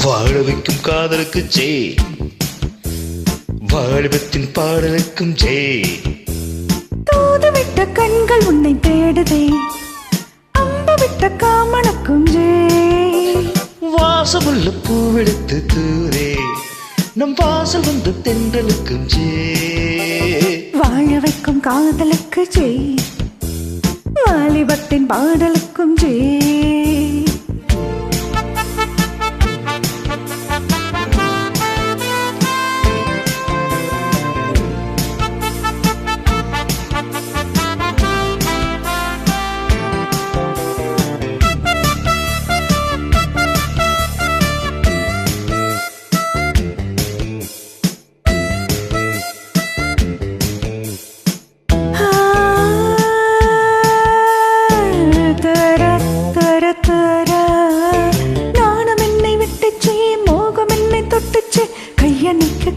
வாழ வைக்கும் காதலுக்கு ஜெய், வாலிபத்தின் பாடலுக்கும் ஜெய். தூதுவிட்ட கண்கள் உன்னை தேடுதே, அம்பு விட்ட காமனுக்கும் ஜெய். வாசமுள்ள பூவெடுத்து தூரே, நம் வாசல் வந்த தென்றலுக்கும் ஜெய். வாழ வைக்கும் காதலுக்கு ஜெய், வாலிபத்தின் பாடலுக்கும் ஜெய்.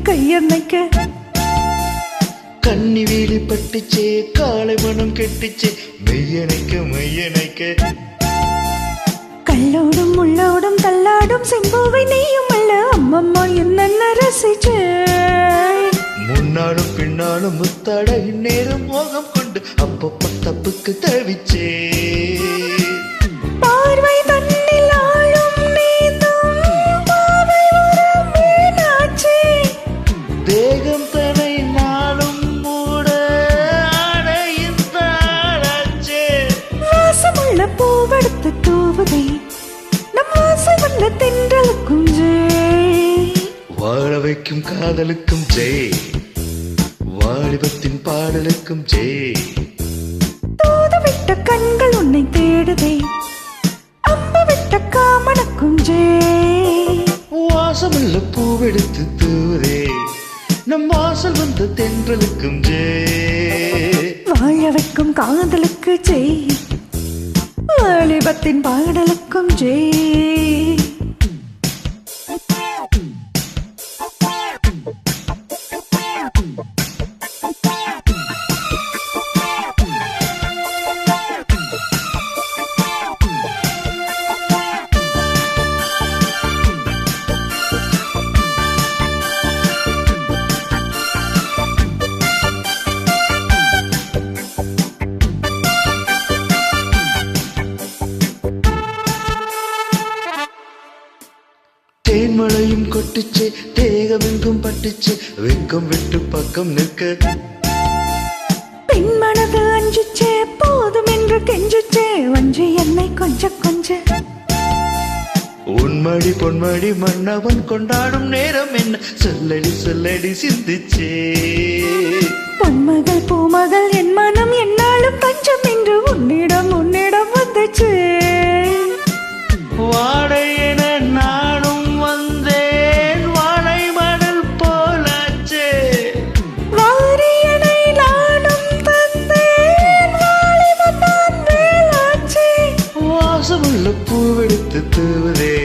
கையணைக்க கண்ணி வீழி பட்டுச்சே, காலை மனம் கெட்டுச்சே, மெய்யணைக்க மெய்யணைக்க. கல்லோடும் உள்ளோடும் தள்ளாடும் செம்பூவை நீயும் அல்ல அம்மம்மா என்ன ரசிச்சே. முன்னாலும் பின்னாலும் முத்தாட இந்நேரம் மோகம் கொண்டு அப்பப்ப தப்புக்கு தவிச்சே. பார்வை தன்னில் ஆளும் நீந்தும் பாவை ஒரு மீனாட்சி, தேகம் தனை நாளும் மூட அடையின் தாழாச்சே. வாசமுள்ள பூவெடுத்து தூவுதே, நம் வாசம் வந்த தென்றலுக்கும் ஜெய். வாழ வைக்கும் காதலுக்கும் ஜெய், வாலிபத்தின் பாடலுக்கும் ஜெய். தூதுவிட்ட கண்கள் உன்னை தேடுதே, அம்பு விட்ட காமனுக்கும் ஜெய். வாசமுள்ள பூவெடுத்து தூரே, நம் வாசல் வந்த தென்றலுக்கும் ஜெய். வாழ வைக்கும் காதலுக்கு ஜெய், வாலிபத்தின் பாடலுக்கும் ஜெய். தேன்மழையும் கொட்டுச்சே, தேகமெங்கும் பட்டுச்சே, வெக்கம் விட்டு பக்கம் நிற்க. பெண்மனது அஞ்சுச்சே, போதும் என்று கெஞ்சுச்சே, வஞ்சி என்னை கொஞ்ச கொஞ்ச. உன்மடி பொன்மடி மன்னவன் கொண்டாடும் நேரம் என்ன, சொல்லடி சொல்லடி சிந்திச்சே. பொன்மகள் பூமகள் என் மனம் என்னாலும் தஞ்சம் என்று உன்னிடம் உன்னிடம் வந்துச்சே. வாடை என நானும் வந்தேன், வாழை மணல் போலாச்சே. வாரியனை நானும் தந்தேன், வாலிபத்தான் வேலாச்சே. வாசமுள்ள பூவெடுத்து தூவதே,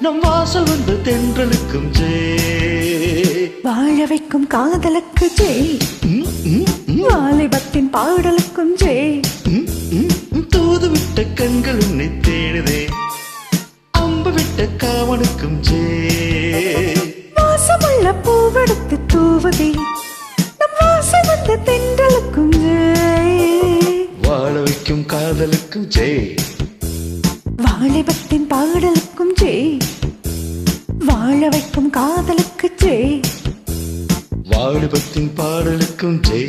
நம் வாசல் வந்த தென்றலுக்கும் ஜெய். வாழ வைக்கும் காதலுக்கு ஜெய், வாலிபத்தின் பாடலுக்கும் ஜெய். தூதுவிட்ட கண்கள் உன்னை தேடுதே, அம்பு விட்ட காவனுக்கும் ஜெய். வாசமுள்ள பூவெடுத்து தூவுதே, நம் வாசம் வந்த தென்றலுக்கும் ஜெய். வாழ வைக்கும் காதலுக்கும் ஜெய், வாலிபத்தின் பாடலுக்கும் ஜெய். வாழ வைக்கும் காதலுக்கு ஜெய், வாலிபத்தின் பாடலுக்கும் ஜெய்.